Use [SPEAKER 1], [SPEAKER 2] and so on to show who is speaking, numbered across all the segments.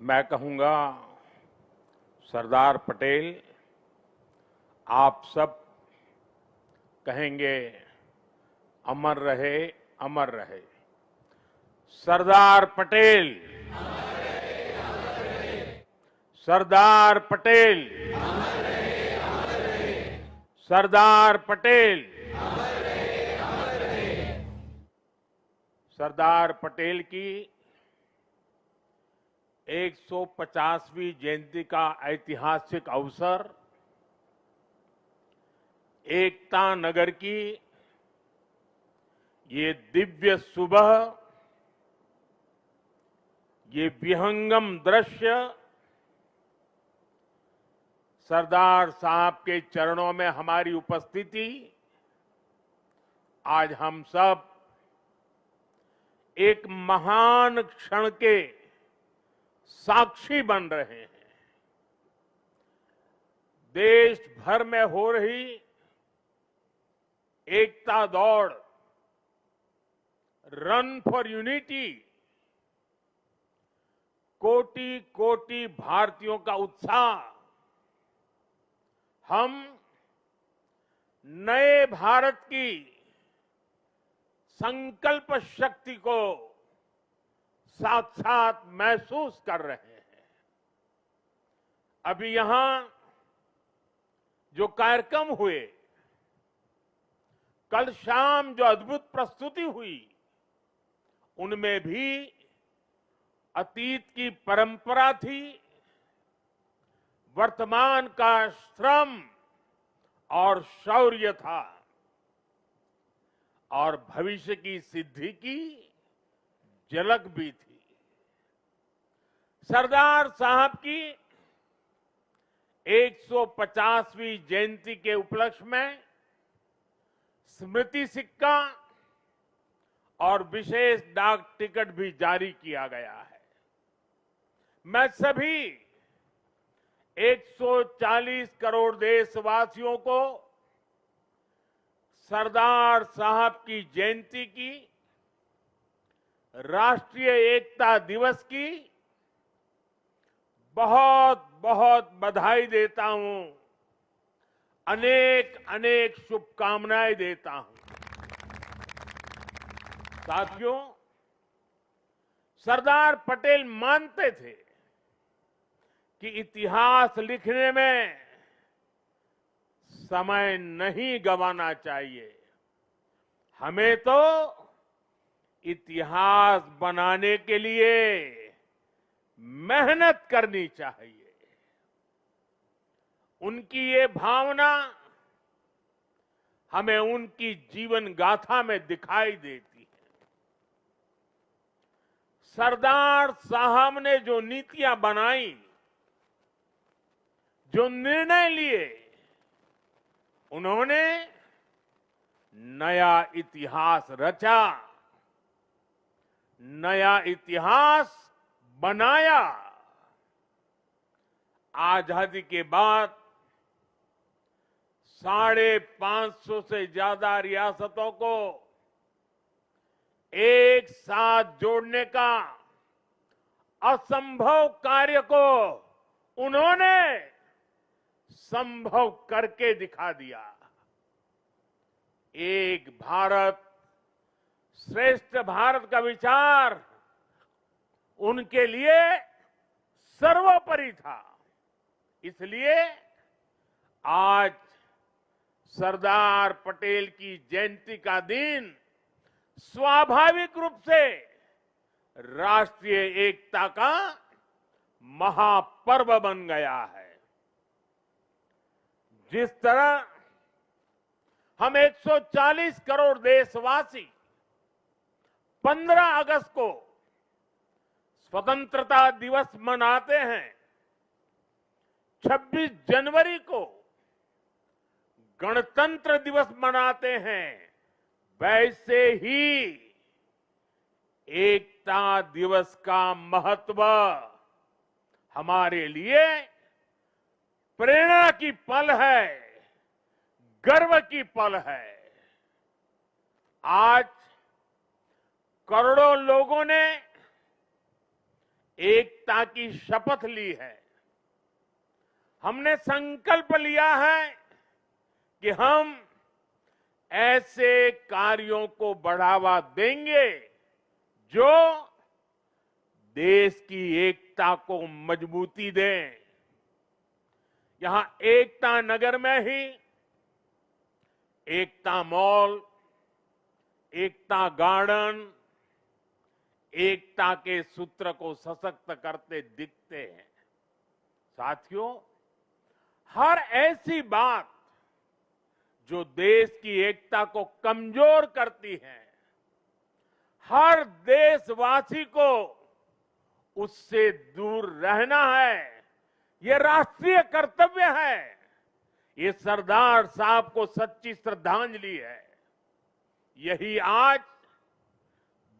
[SPEAKER 1] मैं कहूंगा सरदार पटेल आप सब कहेंगे अमर रहे, अमर रहे। सरदार पटेल, सरदार पटेल, सरदार पटेल। सरदार पटेल की 150वीं जयंती का ऐतिहासिक अवसर एकता नगर की ये दिव्य सुबह, ये विहंगम दृश्य सरदार साहब के चरणों में हमारी उपस्थिति, आज हम सब एक महान क्षण के साक्षी बन रहे हैं। देश भर में हो रही एकता दौड़, रन फॉर यूनिटी, कोटि कोटि भारतीयों का उत्साह, हम नए भारत की संकल्प शक्ति को साक्षात महसूस कर रहे हैं। अभी यहां जो कार्यक्रम हुए, कल शाम जो अद्भुत प्रस्तुति हुई, उनमें भी अतीत की परंपरा थी, वर्तमान का श्रम और शौर्य था और भविष्य की सिद्धि की झलक भी थी। सरदार साहब की 150वीं जयंती के उपलक्ष्य में स्मृति सिक्का और विशेष डाक टिकट भी जारी किया गया है। मैं सभी 140 करोड़ देशवासियों को सरदार साहब की जयंती की, राष्ट्रीय एकता दिवस की बहुत बहुत बधाई देता हूं, अनेक अनेक शुभकामनाएं देता हूं। साथियों, सरदार पटेल मानते थे कि इतिहास लिखने में समय नहीं गंवाना चाहिए, हमें तो इतिहास बनाने के लिए मेहनत करनी चाहिए। उनकी ये भावना हमें उनकी जीवन गाथा में दिखाई देती है। सरदार साहब ने जो नीतियां बनाई, जो निर्णय लिए, उन्होंने नया इतिहास रचा, नया इतिहास बनाया। आजादी के बाद 550 से ज्यादा रियासतों को एक साथ जोड़ने का असंभव कार्य को उन्होंने संभव करके दिखा दिया। एक भारत श्रेष्ठ भारत का विचार उनके लिए सर्वोपरि था। इसलिए आज सरदार पटेल की जयंती का दिन स्वाभाविक रूप से राष्ट्रीय एकता का महापर्व बन गया है। जिस तरह हम 140 करोड़ देशवासी 15 अगस्त को स्वतंत्रता दिवस मनाते हैं, 26 जनवरी को गणतंत्र दिवस मनाते हैं, वैसे ही एकता दिवस का महत्व हमारे लिए प्रेरणा की पल है, गर्व की पल है। आज करोड़ों लोगों ने एकता की शपथ ली है। हमने संकल्प लिया है कि हम ऐसे कार्यों को बढ़ावा देंगे जो देश की एकता को मजबूती दें। यहां एकता नगर में ही एकता मॉल, एकता गार्डन, एकता के सूत्र को सशक्त करते दिखते हैं। साथियों, हर ऐसी बात जो देश की एकता को कमजोर करती है, हर देशवासी को उससे दूर रहना है। ये राष्ट्रीय कर्तव्य है। ये सरदार साहब को सच्ची श्रद्धांजलि है। यही आज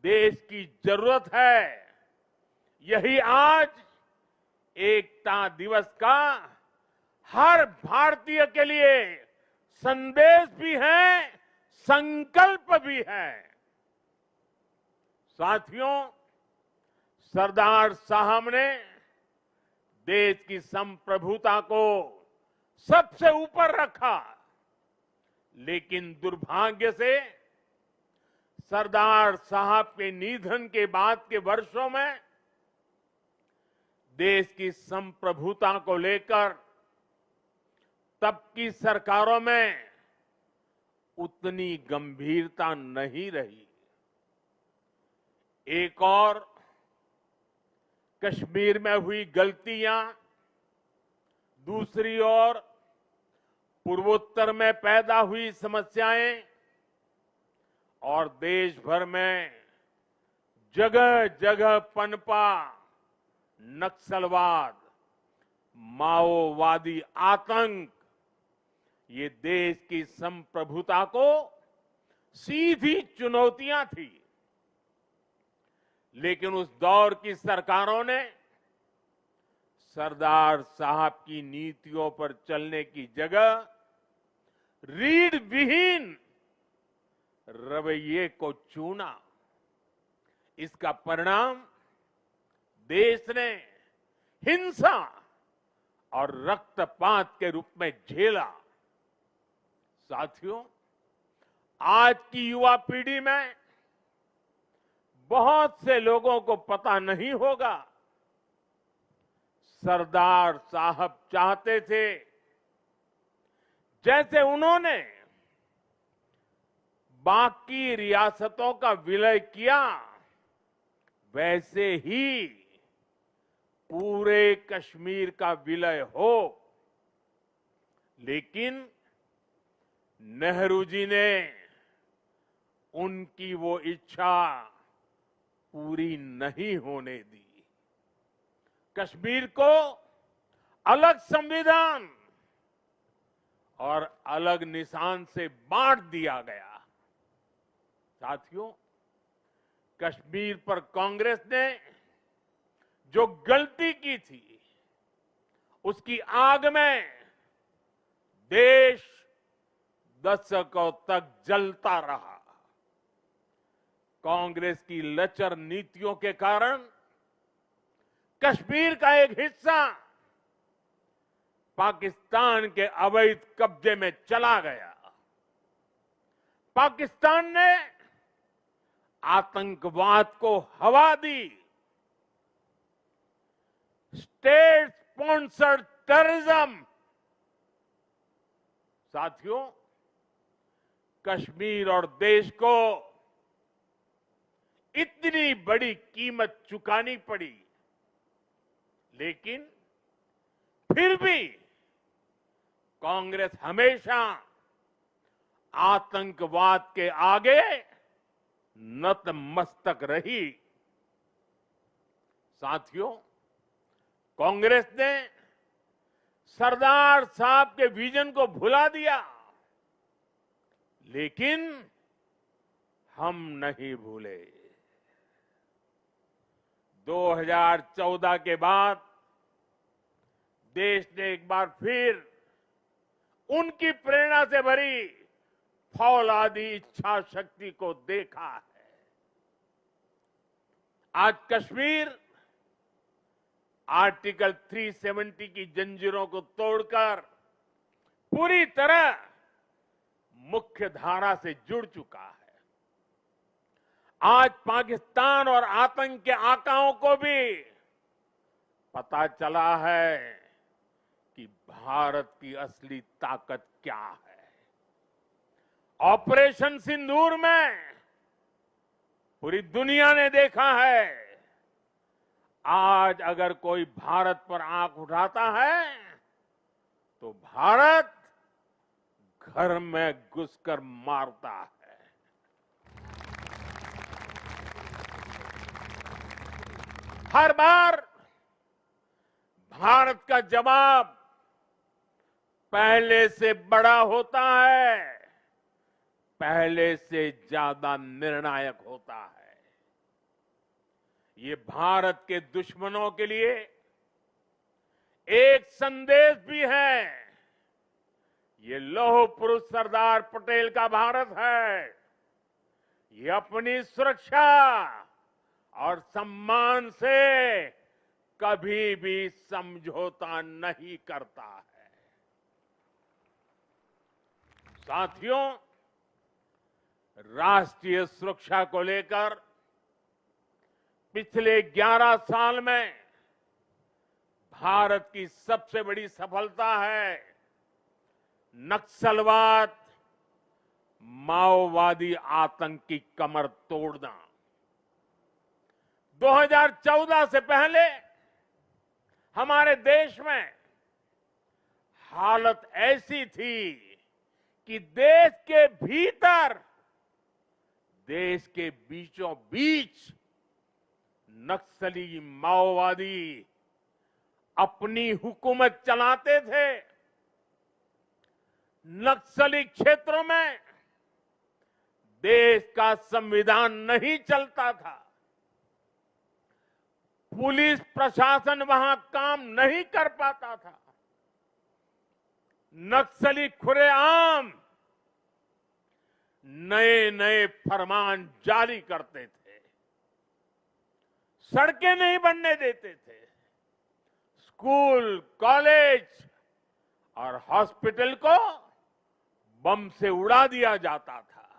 [SPEAKER 1] देश की जरूरत है। यही आज एकता दिवस का हर भारतीय के लिए संदेश भी है, संकल्प भी है। साथियों, सरदार साहब ने देश की संप्रभुता को सबसे ऊपर रखा, लेकिन दुर्भाग्य से सरदार साहब के निधन के बाद के वर्षों में देश की संप्रभुता को लेकर तब की सरकारों में उतनी गंभीरता नहीं रही। एक और कश्मीर में हुई गलतियां, दूसरी ओर पूर्वोत्तर में पैदा हुई समस्याएं और देश भर में जगह जगह पनपा नक्सलवाद, माओवादी आतंक, ये देश की संप्रभुता को सीधी चुनौतियां थी। लेकिन उस दौर की सरकारों ने सरदार साहब की नीतियों पर चलने की जगह रीढ़ विहीन रवैये को चुना। इसका परिणाम देश ने हिंसा और रक्तपात के रूप में झेला। साथियों, आज की युवा पीढ़ी में बहुत से लोगों को पता नहीं होगा, सरदार साहब चाहते थे जैसे उन्होंने बाकी रियासतों का विलय किया, वैसे ही पूरे कश्मीर का विलय हो। लेकिन नेहरू जी ने उनकी वो इच्छा पूरी नहीं होने दी। कश्मीर को अलग संविधान और अलग निशान से बांट दिया गया। साथियों, कश्मीर पर कांग्रेस ने जो गलती की थी, उसकी आग में देश दशकों तक जलता रहा। कांग्रेस की लचर नीतियों के कारण कश्मीर का एक हिस्सा पाकिस्तान के अवैध कब्जे में चला गया। पाकिस्तान ने आतंकवाद को हवा दी। State sponsored terrorism. साथियों, कश्मीर और देश को इतनी बड़ी कीमत चुकानी पड़ी, लेकिन फिर भी कांग्रेस हमेशा आतंकवाद के आगे नतमस्तक रही। साथियों, कांग्रेस ने सरदार साहब के विजन को भुला दिया, लेकिन हम नहीं भूले। 2014 के बाद देश ने एक बार फिर उनकी प्रेरणा से भरी फौलादी इच्छा शक्ति को देखा है। आज कश्मीर आर्टिकल 370 की जंजीरों को तोड़कर पूरी तरह मुख्य धारा से जुड़ चुका है। आज पाकिस्तान और आतंक के आकाओं को भी पता चला है कि भारत की असली ताकत क्या है। ऑपरेशन सिंदूर में पूरी दुनिया ने देखा है, आज अगर कोई भारत पर आंख उठाता है तो भारत घर में घुसकर मारता है। हर बार भारत का जवाब पहले से बड़ा होता है, पहले से ज्यादा निर्णायक होता है। ये भारत के दुश्मनों के लिए एक संदेश भी है। ये लौह पुरुष सरदार पटेल का भारत है। ये अपनी सुरक्षा और सम्मान से कभी भी समझौता नहीं करता है। साथियों, राष्ट्रीय सुरक्षा को लेकर पिछले 11 साल में भारत की सबसे बड़ी सफलता है नक्सलवाद, माओवादी आतंक की कमर तोड़ना। 2014 से पहले हमारे देश में हालत ऐसी थी कि देश के भीतर, देश के बीचों बीच नक्सली माओवादी अपनी हुकूमत चलाते थे। नक्सली क्षेत्रों में देश का संविधान नहीं चलता था। पुलिस प्रशासन वहां काम नहीं कर पाता था। नक्सली खुलेआम नए नए फरमान जारी करते थे, सड़कें नहीं बनने देते थे, स्कूल, कॉलेज और हॉस्पिटल को बम से उड़ा दिया जाता था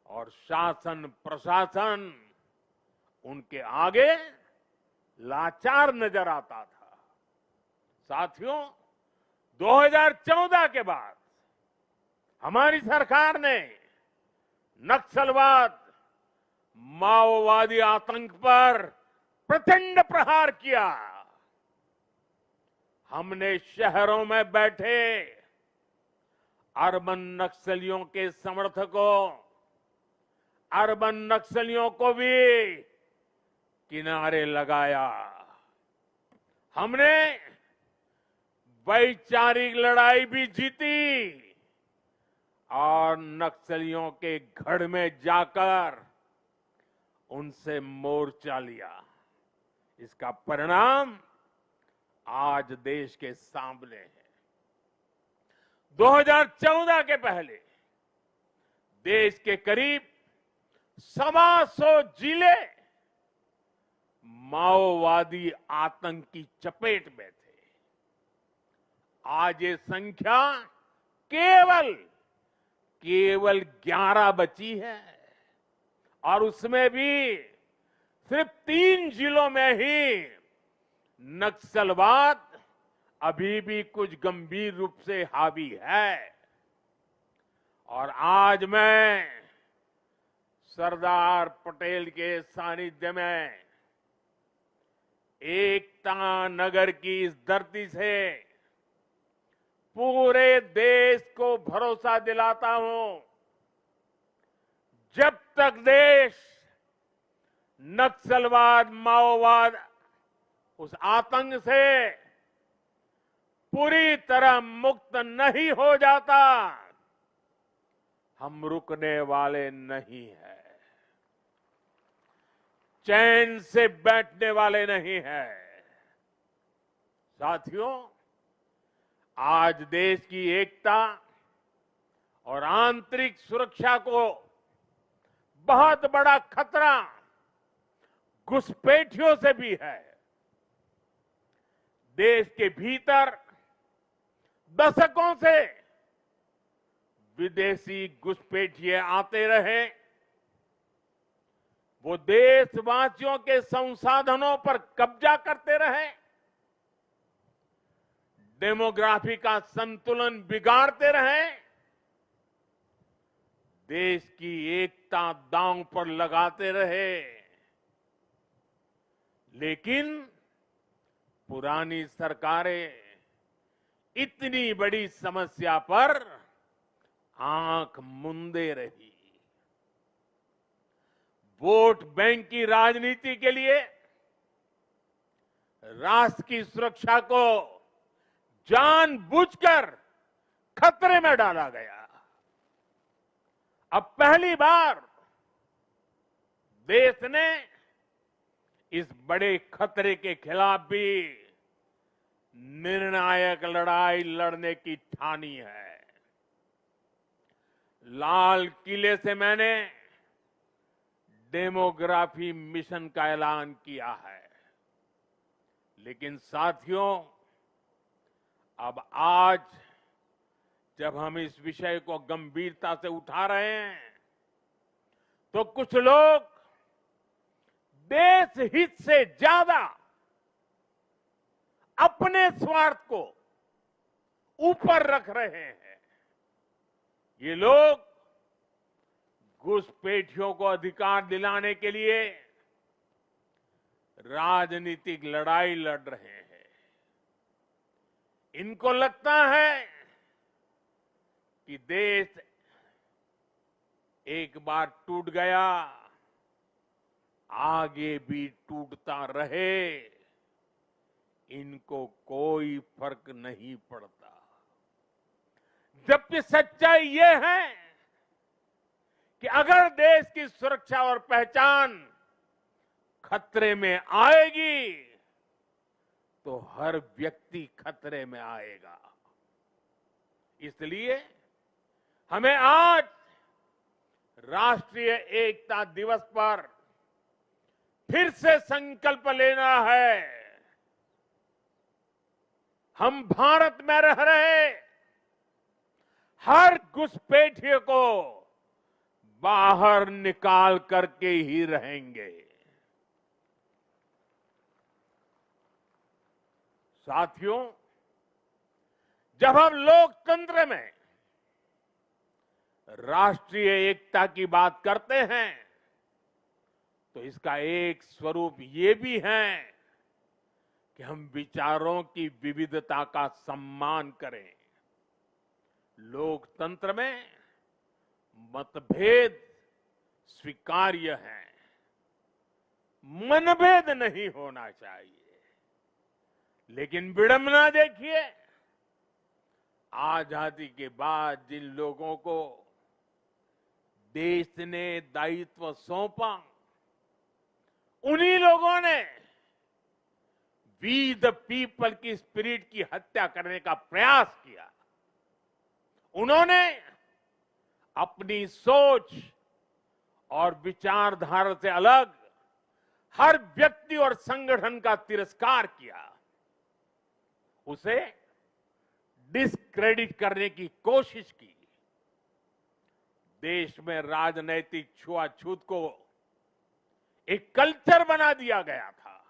[SPEAKER 1] और शासन प्रशासन उनके आगे लाचार नजर आता था। साथियों, 2014 के बाद हमारी सरकार ने नक्सलवाद, माओवादी आतंक पर प्रचंड प्रहार किया। हमने शहरों में बैठे अर्बन नक्सलियों के समर्थकों, अर्बन नक्सलियों को भी किनारे लगाया। हमने वैचारिक लड़ाई भी जीती और नक्सलियों के गढ़ में जाकर उनसे मोर्चा लिया। इसका परिणाम आज देश के सामने है। 2014 के पहले देश के करीब 125 जिले माओवादी आतंक की चपेट में थे। आज ये संख्या केवल 11 बची है और उसमें भी सिर्फ 3 जिलों में ही नक्सलवाद अभी भी कुछ गंभीर रूप से हावी है। और आज मैं सरदार पटेल के सानिध्य में एकता नगर की इस धरती से पूरे देश को भरोसा दिलाता हूं, जब तक देश नक्सलवाद, माओवाद, उस आतंक से पूरी तरह मुक्त नहीं हो जाता, हम रुकने वाले नहीं हैं, चैन से बैठने वाले नहीं हैं। साथियों, आज देश की एकता और आंतरिक सुरक्षा को बहुत बड़ा खतरा घुसपैठियों से भी है। देश के भीतर दशकों से विदेशी घुसपैठिए आते रहे, वो देशवासियों के संसाधनों पर कब्जा करते रहे, डेमोग्राफी का संतुलन बिगाड़ते रहे, देश की एकता दांव पर लगाते रहे। लेकिन पुरानी सरकारें इतनी बड़ी समस्या पर आंख मूंदे रही। वोट बैंक की राजनीति के लिए राष्ट्र की सुरक्षा को जानबूझकर खतरे में डाला गया। अब पहली बार देश ने इस बड़े खतरे के खिलाफ भी निर्णायक लड़ाई लड़ने की ठानी है। लाल किले से मैंने डेमोग्राफी मिशन का ऐलान किया है, लेकिन साथियों, अब आज जब हम इस विषय को गंभीरता से उठा रहे हैं, तो कुछ लोग देश हित से ज्यादा अपने स्वार्थ को ऊपर रख रहे हैं। ये लोग घुसपैठियों को अधिकार दिलाने के लिए राजनीतिक लड़ाई लड़ रहे हैं। इनको लगता है कि देश एक बार टूट गया, आगे भी टूटता रहे, इनको कोई फर्क नहीं पड़ता। जबकि सच्चाई ये है कि अगर देश की सुरक्षा और पहचान खतरे में आएगी, तो हर व्यक्ति खतरे में आएगा। इसलिए हमें आज राष्ट्रीय एकता दिवस पर फिर से संकल्प लेना है। हम भारत में रह रहे हर घुसपैठिए को बाहर निकाल करके ही रहेंगे। साथियों, जब हम लोकतंत्र में राष्ट्रीय एकता की बात करते हैं, तो इसका एक स्वरूप ये भी है कि हम विचारों की विविधता का सम्मान करें। लोकतंत्र में मतभेद स्वीकार्य है, मनभेद नहीं होना चाहिए। लेकिन विडंबना देखिए, आजादी के बाद जिन लोगों को देश ने दायित्व सौंपा, उन्हीं लोगों ने वी द पीपल की स्पिरिट की हत्या करने का प्रयास किया। उन्होंने अपनी सोच और विचारधारा से अलग हर व्यक्ति और संगठन का तिरस्कार किया, उसे डिस्क्रेडिट करने की कोशिश की। देश में राजनैतिक छुआछूत को एक कल्चर बना दिया गया था।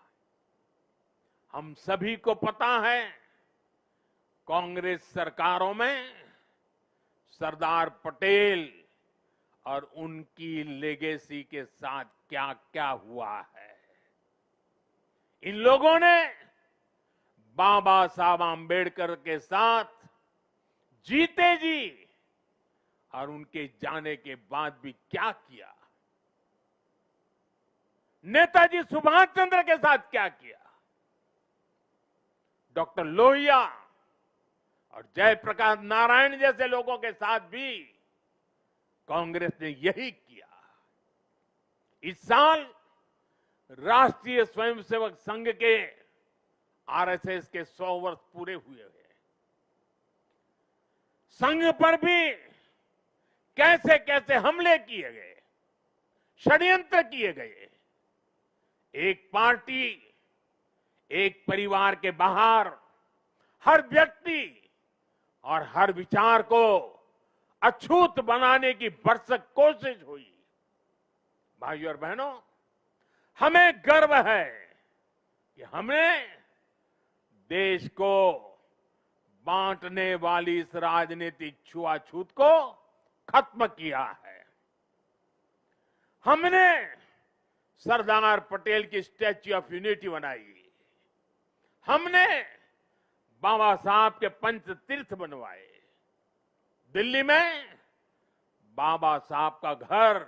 [SPEAKER 1] हम सभी को पता है, कांग्रेस सरकारों में सरदार पटेल और उनकी लेगेसी के साथ क्या क्या हुआ है। इन लोगों ने बाबा साहब आंबेडकर के साथ जीते जी और उनके जाने के बाद भी क्या किया, नेताजी सुभाष चंद्र के साथ क्या किया, डॉक्टर लोहिया और जयप्रकाश नारायण जैसे लोगों के साथ भी कांग्रेस ने यही किया। इस साल राष्ट्रीय स्वयंसेवक संघ के आरएसएस के 100 वर्ष पूरे हुए हैं। संघ पर भी कैसे कैसे हमले किए गए, षड्यंत्र किए गए। एक पार्टी एक परिवार के बाहर हर व्यक्ति और हर विचार को अछूत बनाने की भरसक कोशिश हुई। भाइयों और बहनों, हमें गर्व है कि हमने देश को बांटने वाली इस राजनीतिक छुआछूत को खत्म किया है। हमने सरदार पटेल की स्टैच्यू ऑफ यूनिटी बनाई। हमने बाबा साहब के पंच तीर्थ बनवाए। दिल्ली में बाबा साहब का घर,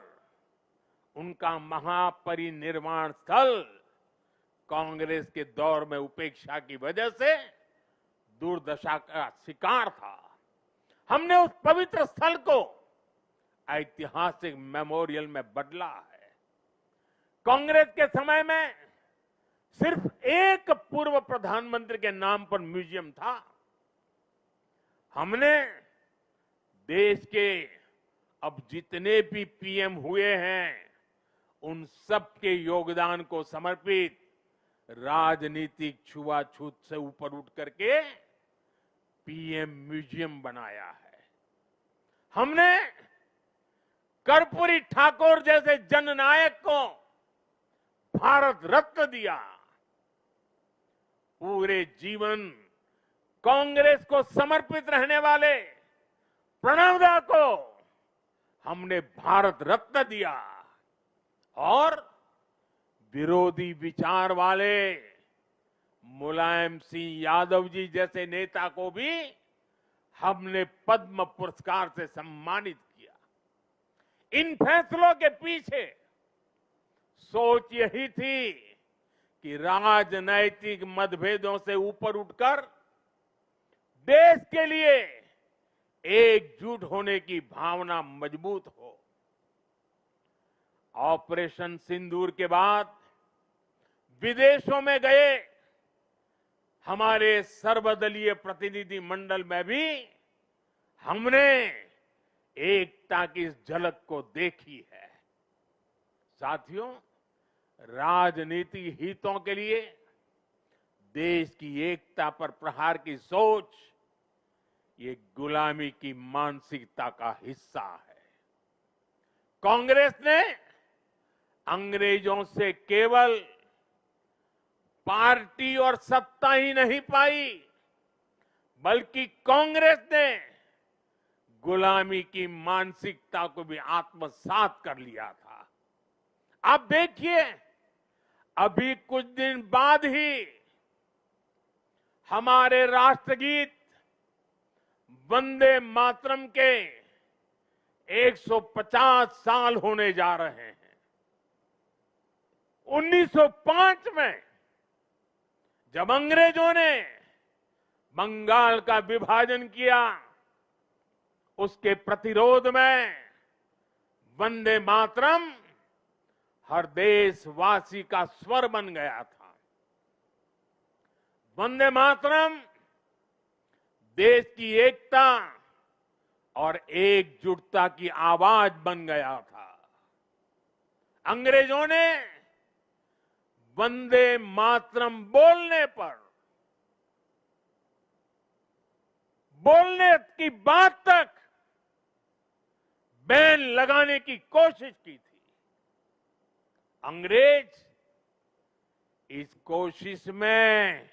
[SPEAKER 1] उनका महापरिनिर्वाण स्थल कांग्रेस के दौर में उपेक्षा की वजह से दुर्दशा का शिकार था। हमने उस पवित्र स्थल को ऐतिहासिक मेमोरियल में बदला है। कांग्रेस के समय में सिर्फ एक पूर्व प्रधानमंत्री के नाम पर म्यूजियम था। हमने देश के अब जितने भी पीएम हुए हैं, उन सब के योगदान को समर्पित राजनीतिक छुआछूत से ऊपर उठ करके पीएम म्यूजियम बनाया है। हमने कर्पूरी ठाकुर जैसे जननायक को भारत रत्न दिया। पूरे जीवन कांग्रेस को समर्पित रहने वाले प्रणब दा को हमने भारत रत्न दिया और विरोधी विचार वाले मुलायम सिंह यादव जी जैसे नेता को भी हमने पद्म पुरस्कार से सम्मानित किया। इन फैसलों के पीछे सोच यही थी कि राजनैतिक मतभेदों से ऊपर उठकर देश के लिए एकजुट होने की भावना मजबूत हो। ऑपरेशन सिंदूर के बाद विदेशों में गए हमारे सर्वदलीय प्रतिनिधि मंडल में भी हमने एकता की इस झलक को देखी है। साथियों, राजनीति हितों के लिए देश की एकता पर प्रहार की सोच ये गुलामी की मानसिकता का हिस्सा है। कांग्रेस ने अंग्रेजों से केवल पार्टी और सत्ता ही नहीं पाई, बल्कि कांग्रेस ने गुलामी की मानसिकता को भी आत्मसात कर लिया था। आप देखिए, अभी कुछ दिन बाद ही हमारे राष्ट्रगीत वंदे मातरम के 150 साल होने जा रहे हैं। 1905 में जब अंग्रेजों ने बंगाल का विभाजन किया, उसके प्रतिरोध में वंदे मातरम हर देशवासी का स्वर बन गया था। वंदे मातरम देश की एकता और एकजुटता की आवाज बन गया था। अंग्रेजों ने वंदे मातरम बोलने की बात तक बैन लगाने की कोशिश की थी। अंग्रेज इस कोशिश में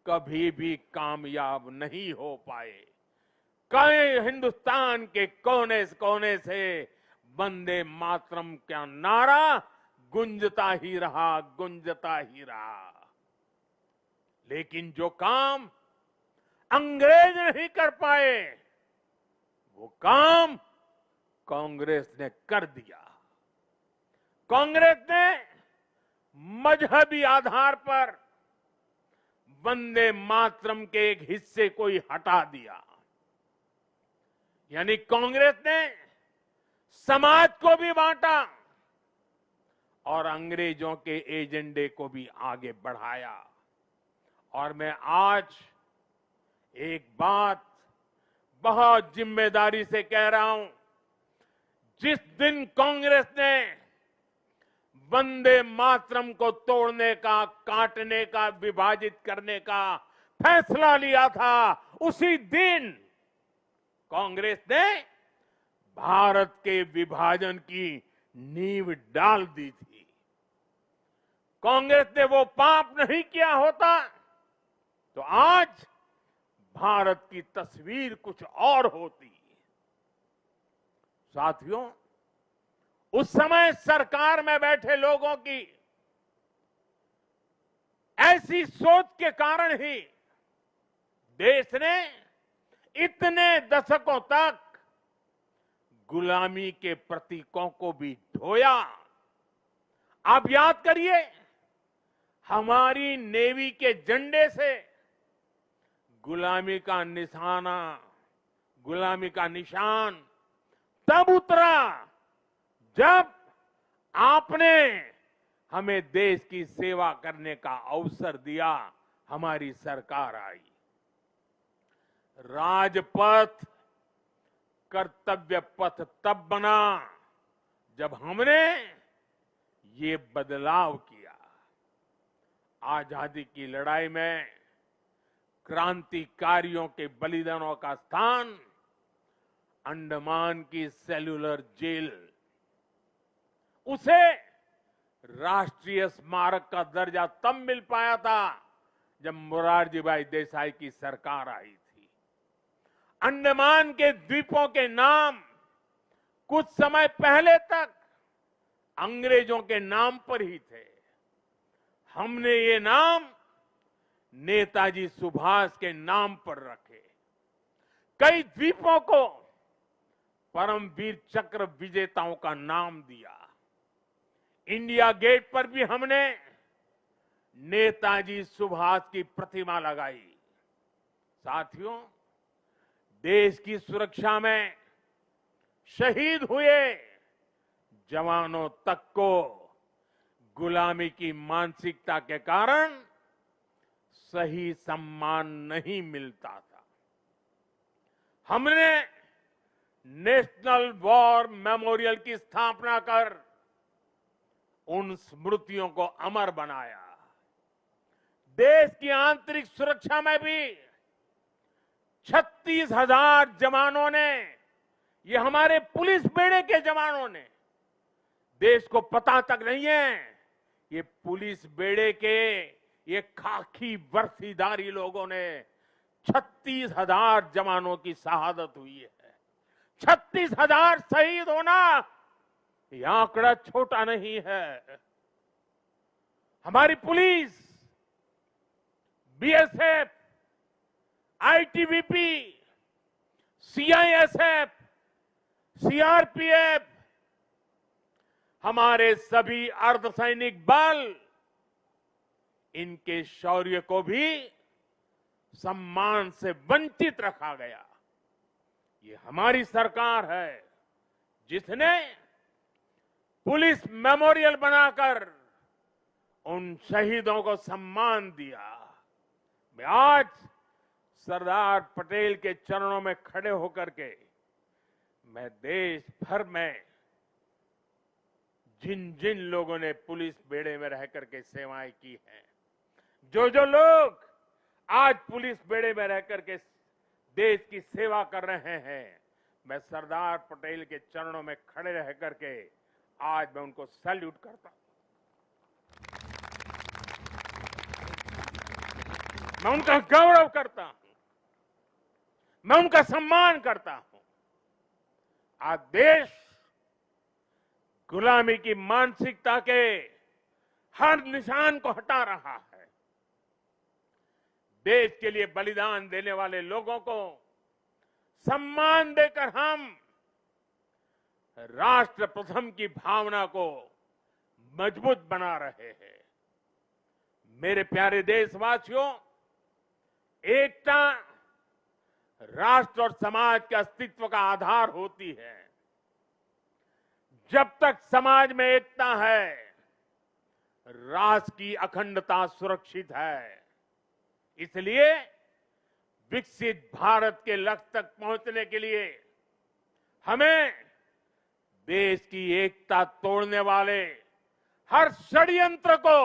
[SPEAKER 1] कभी भी कामयाब नहीं हो पाए। कई हिंदुस्तान के कोने से वंदे मातरम का नारा गुंजता ही रहा। लेकिन जो काम अंग्रेज नहीं कर पाए, वो काम कांग्रेस ने कर दिया। कांग्रेस ने मजहबी आधार पर वंदे मातरम के एक हिस्से को ही हटा दिया। यानी कांग्रेस ने समाज को भी बांटा और अंग्रेजों के एजेंडे को भी आगे बढ़ाया। और मैं आज एक बात बहुत जिम्मेदारी से कह रहा हूं, जिस दिन कांग्रेस ने वंदे मातरम को तोड़ने का, काटने का, विभाजित करने का फैसला लिया था, उसी दिन कांग्रेस ने भारत के विभाजन की नींव डाल दी थी। कांग्रेस ने वो पाप नहीं किया होता तो आज भारत की तस्वीर कुछ और होती। साथियों, उस समय सरकार में बैठे लोगों की ऐसी सोच के कारण ही देश ने इतने दशकों तक गुलामी के प्रतीकों को भी ढोया। आप याद करिए, हमारी नेवी के झंडे से गुलामी का निशाना, गुलामी का निशान तब उतरा जब आपने हमें देश की सेवा करने का अवसर दिया, हमारी सरकार आई। राजपथ कर्तव्य पथ तब बना जब हमने ये बदलाव किया। आजादी की लड़ाई में क्रांतिकारियों के बलिदानों का स्थान अंडमान की सेल्यूलर जेल, उसे राष्ट्रीय स्मारक का दर्जा तब मिल पाया था जब मोरारजी भाई देसाई की सरकार आई थी। अंडमान के द्वीपों के नाम कुछ समय पहले तक अंग्रेजों के नाम पर ही थे। हमने ये नाम नेताजी सुभाष के नाम पर रखे। कई द्वीपों को परमवीर चक्र विजेताओं का नाम दिया। इंडिया गेट पर भी हमने नेताजी सुभाष की प्रतिमा लगाई। साथियों, देश की सुरक्षा में शहीद हुए जवानों तक को गुलामी की मानसिकता के कारण सही सम्मान नहीं मिलता था। हमने नेशनल वॉर मेमोरियल की स्थापना कर उन स्मृतियों को अमर बनाया। देश की आंतरिक सुरक्षा में भी 36,000 जवानों ने, ये हमारे पुलिस बेड़े के जवानों ने, देश को पता तक नहीं है, ये पुलिस बेड़े के ये खाकी वर्दीधारी लोगों ने 36,000 जवानों की शहादत हुई है। 36,000 शहीद होना यह आंकड़ा छोटा नहीं है। हमारी police, BSF, ITBP, CISF, CRPF, हमारे सभी अर्धसैनिक बल, इनके शौर्य को भी सम्मान से वंचित रखा गया। ये हमारी सरकार है जिसने पुलिस मेमोरियल बनाकर उन शहीदों को सम्मान दिया। मैं आज सरदार पटेल के चरणों में खड़े होकर के मैं देश भर में जिन जिन लोगों ने पुलिस बेड़े में रह करके सेवाएं की हैं, जो जो लोग आज पुलिस बेड़े में रह करके देश की सेवा कर रहे हैं, मैं सरदार पटेल के चरणों में खड़े रह करके आज मैं उनको सैल्यूट करता हूं। मैं उनका गौरव करता हूं, मैं उनका सम्मान करता हूं। आज देश गुलामी की मानसिकता के हर निशान को हटा रहा है। देश के लिए बलिदान देने वाले लोगों को सम्मान देकर हम राष्ट्र प्रथम की भावना को मजबूत बना रहे हैं। मेरे प्यारे देशवासियों, एकता राष्ट्र और समाज के अस्तित्व का आधार होती है। जब तक समाज में एकता है, राष्ट्र की अखंडता सुरक्षित है। इसलिए विकसित भारत के लक्ष्य तक पहुंचने के लिए हमें देश की एकता तोड़ने वाले हर षड्यंत्र को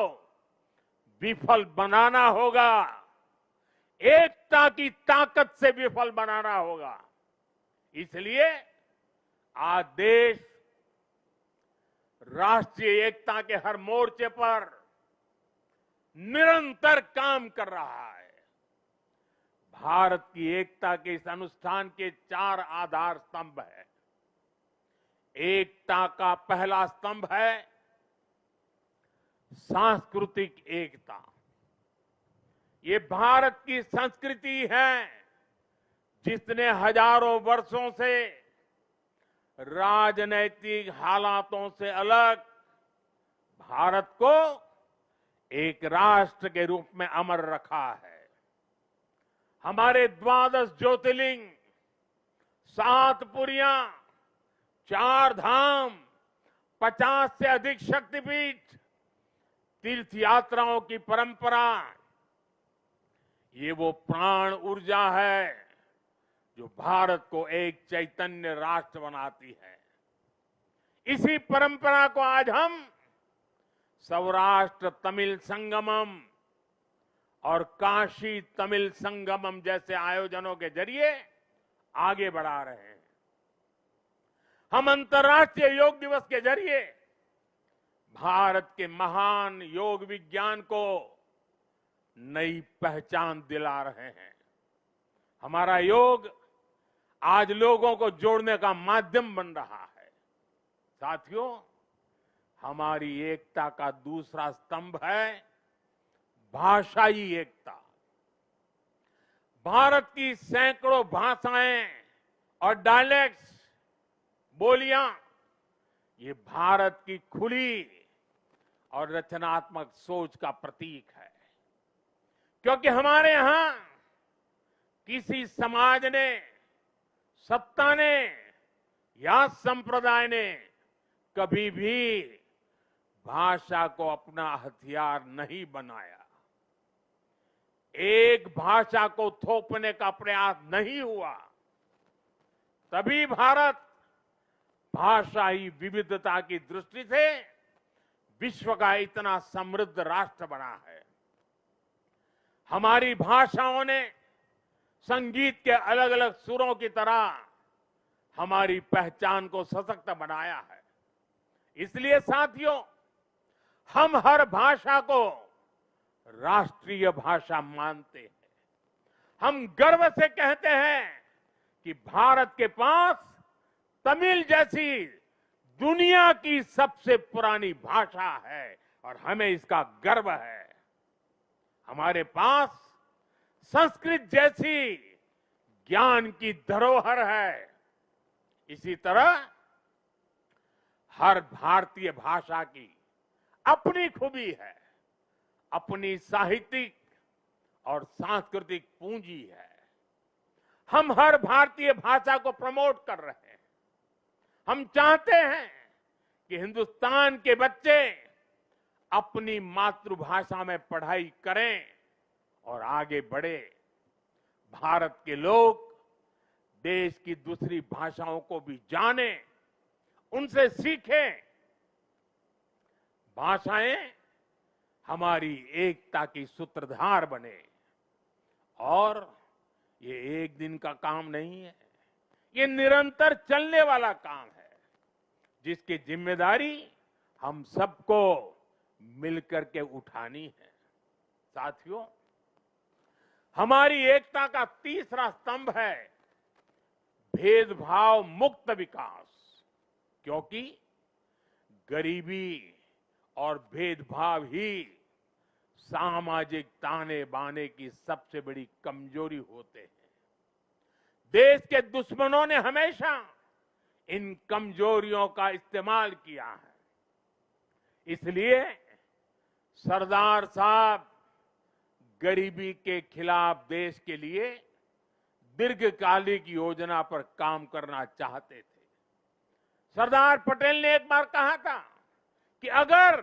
[SPEAKER 1] विफल बनाना होगा, एकता की ताकत से विफल बनाना होगा। इसलिए आज देश राष्ट्रीय एकता के हर मोर्चे पर निरंतर काम कर रहा है। भारत की एकता के इस अनुष्ठान के 4 आधार स्तंभ हैं। एकता का पहला स्तंभ है सांस्कृतिक एकता। ये भारत की संस्कृति है जिसने हजारों वर्षों से राजनैतिक हालातों से अलग भारत को एक राष्ट्र के रूप में अमर रखा है। हमारे 12 ज्योतिर्लिंग, 7 पुरियां, 4 धाम, 50 से अधिक शक्तिपीठ, तीर्थ यात्राओं की परंपरा, ये वो प्राण ऊर्जा है जो भारत को एक चैतन्य राष्ट्र बनाती है। इसी परंपरा को आज हम सौराष्ट्र तमिल संगमम और काशी तमिल संगमम जैसे आयोजनों के जरिए आगे बढ़ा रहे हैं। हम अंतर्राष्ट्रीय योग दिवस के जरिए भारत के महान योग विज्ञान को नई पहचान दिला रहे हैं। हमारा योग आज लोगों को जोड़ने का माध्यम बन रहा है। साथियों, हमारी एकता का दूसरा स्तंभ है भाषाई एकता। भारत की सैकड़ों भाषाएं और डायलेक्ट्स, बोलियां, ये भारत की खुली और रचनात्मक सोच का प्रतीक है। क्योंकि हमारे यहां किसी समाज ने, सत्ता ने या संप्रदाय ने कभी भी भाषा को अपना हथियार नहीं बनाया। एक भाषा को थोपने का प्रयास नहीं हुआ। तभी भारत भाषाई विविधता की दृष्टि से विश्व का इतना समृद्ध राष्ट्र बना है। हमारी भाषाओं ने संगीत के अलग अलग सुरों की तरह हमारी पहचान को सशक्त बनाया है। इसलिए साथियों, हम हर भाषा को राष्ट्रीय भाषा मानते हैं। हम गर्व से कहते हैं कि भारत के पास तमिल जैसी दुनिया की सबसे पुरानी भाषा है और हमें इसका गर्व है। हमारे पास संस्कृत जैसी ज्ञान की धरोहर है। इसी तरह हर भारतीय भाषा की अपनी खूबी है, अपनी साहित्यिक और सांस्कृतिक पूंजी है। हम हर भारतीय भाषा को प्रमोट कर रहे हैं। हम चाहते हैं कि हिंदुस्तान के बच्चे अपनी मातृभाषा में पढ़ाई करें और आगे बढ़े। भारत के लोग देश की दूसरी भाषाओं को भी जानें, उनसे सीखें। भाषाएं हमारी एकता की सूत्रधार बने। और ये एक दिन का काम नहीं है, ये निरंतर चलने वाला काम है जिसकी जिम्मेदारी हम सबको मिलकर के उठानी है। साथियों, हमारी एकता का तीसरा स्तंभ है भेदभाव मुक्त विकास। क्योंकि गरीबी और भेदभाव ही सामाजिक ताने बाने की सबसे बड़ी कमजोरी होते हैं। देश के दुश्मनों ने हमेशा इन कमजोरियों का इस्तेमाल किया है। इसलिए सरदार साहब गरीबी के खिलाफ देश के लिए दीर्घकालिक योजना पर काम करना चाहते थे। सरदार पटेल ने एक बार कहा था कि अगर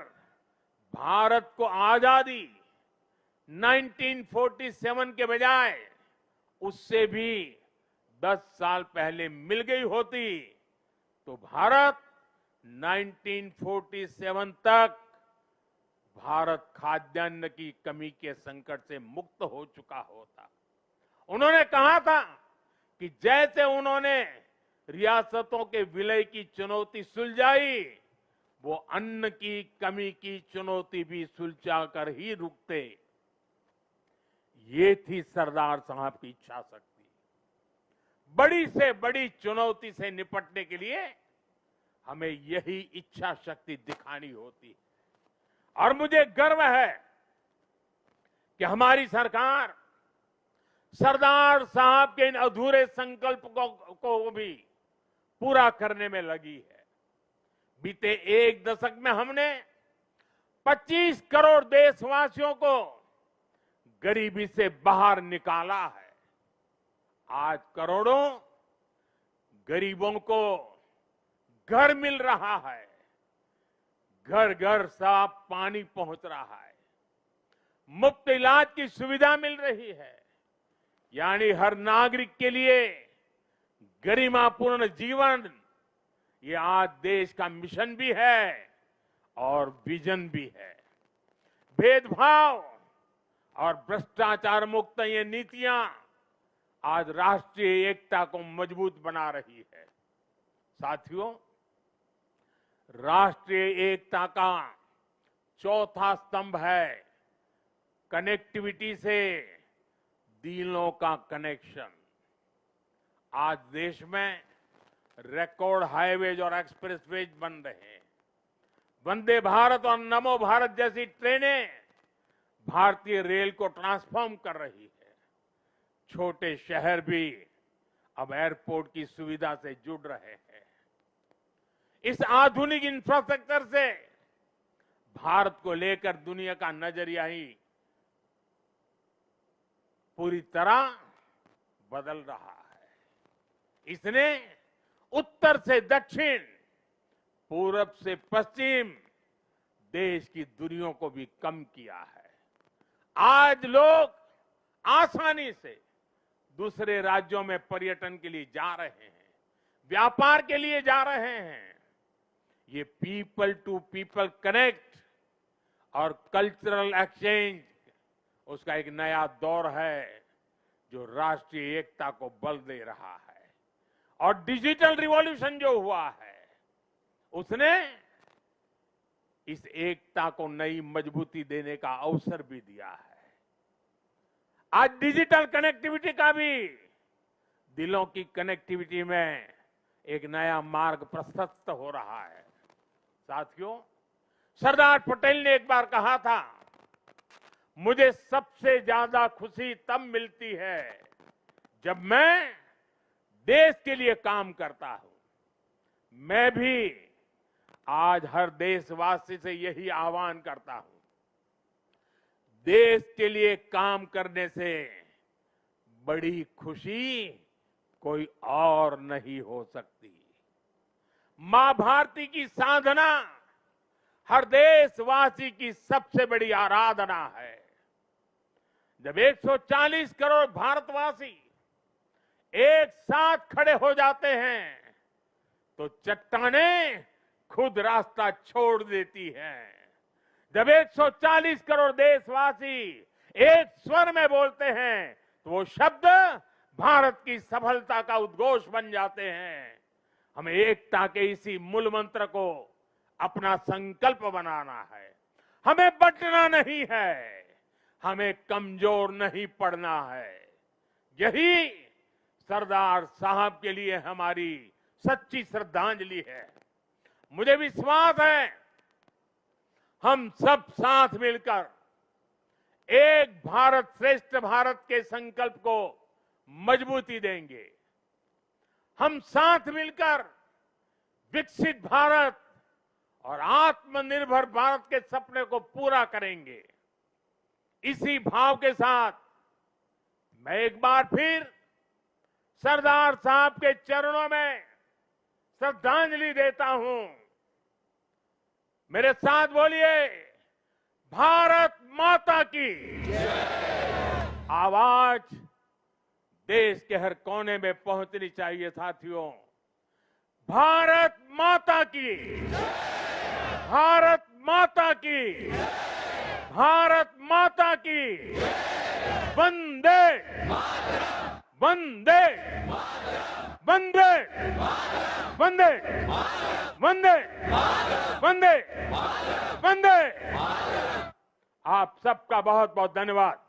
[SPEAKER 1] भारत को आजादी 1947 के बजाय उससे भी 10 साल पहले मिल गई होती तो भारत 1947 तक भारत खाद्यान्न की कमी के संकट से मुक्त हो चुका होता। उन्होंने कहा था कि जैसे उन्होंने रियासतों के विलय की चुनौती सुलझाई, वो अन्न की कमी की चुनौती भी सुलझा कर ही रुकते। ये थी सरदार साहब की इच्छा शक्ति। बड़ी से बड़ी चुनौती से निपटने के लिए हमें यही इच्छा शक्ति दिखानी होती है। और मुझे गर्व है कि हमारी सरकार सरदार साहब के इन अधूरे संकल्प को भी पूरा करने में लगी है। बीते एक दशक में हमने 25 करोड़ देशवासियों को गरीबी से बाहर निकाला है। आज करोड़ों गरीबों को घर मिल रहा है, घर घर साफ पानी पहुंच रहा है, मुफ्त इलाज की सुविधा मिल रही है। यानी हर नागरिक के लिए गरिमापूर्ण जीवन, ये आज देश का मिशन भी है और विजन भी है। भेदभाव और भ्रष्टाचार मुक्त ये नीतियां आज राष्ट्रीय एकता को मजबूत बना रही है। साथियों, राष्ट्रीय एकता का चौथा स्तंभ है कनेक्टिविटी से दिलों का कनेक्शन। आज देश में रिकॉर्ड हाईवेज और एक्सप्रेसवेज बन रहे हैं। वंदे भारत और नमो भारत जैसी ट्रेनें भारतीय रेल को ट्रांसफॉर्म कर रही है। छोटे शहर भी अब एयरपोर्ट की सुविधा से जुड़ रहे हैं। इस आधुनिक इंफ्रास्ट्रक्चर से भारत को लेकर दुनिया का नजरिया ही पूरी तरह बदल रहा है। इसने उत्तर से दक्षिण, पूरब से पश्चिम देश की दूरियों को भी कम किया है। आज लोग आसानी से दूसरे राज्यों में पर्यटन के लिए जा रहे हैं, व्यापार के लिए जा रहे हैं। ये पीपल टू पीपल कनेक्ट और कल्चरल एक्सचेंज, उसका एक नया दौर है जो राष्ट्रीय एकता को बल दे रहा है। और डिजिटल रिवॉल्यूशन जो हुआ है, उसने इस एकता को नई मजबूती देने का अवसर भी दिया है। आज डिजिटल कनेक्टिविटी का भी दिलों की कनेक्टिविटी में एक नया मार्ग प्रशस्त हो रहा है। साथियों, सरदार पटेल ने एक बार कहा था, मुझे सबसे ज्यादा खुशी तब मिलती है जब मैं देश के लिए काम करता हूं। मैं भी आज हर देशवासी से यही आह्वान करता हूं। देश के लिए काम करने से बड़ी खुशी कोई और नहीं हो सकती। मां भारती की साधना हर देशवासी की सबसे बड़ी आराधना है। जब 140 करोड़ भारतवासी एक साथ खड़े हो जाते हैं तो चट्टानें खुद रास्ता छोड़ देती हैं। जब 140 करोड़ देशवासी एक स्वर में बोलते हैं तो वो शब्द भारत की सफलता का उद्घोष बन जाते हैं। हमें एकता के इसी मूल मंत्र को अपना संकल्प बनाना है। हमें बंटना नहीं है, हमें कमजोर नहीं पड़ना है। यही सरदार साहब के लिए हमारी सच्ची श्रद्धांजलि है। मुझे विश्वास है हम सब साथ मिलकर एक भारत श्रेष्ठ भारत के संकल्प को मजबूती देंगे। हम साथ मिलकर विकसित भारत और आत्मनिर्भर भारत के सपने को पूरा करेंगे। इसी भाव के साथ मैं एक बार फिर सरदार साहब के चरणों में श्रद्धांजलि देता हूं। मेरे साथ बोलिए, भारत माता की आवाज देश के हर कोने में पहुंचनी चाहिए। साथियों, भारत माता की, भारत माता की। भारत माता की वंदे वंदे वंदे वंदे वंदे वंदे वंदे। आप सबका बहुत बहुत धन्यवाद।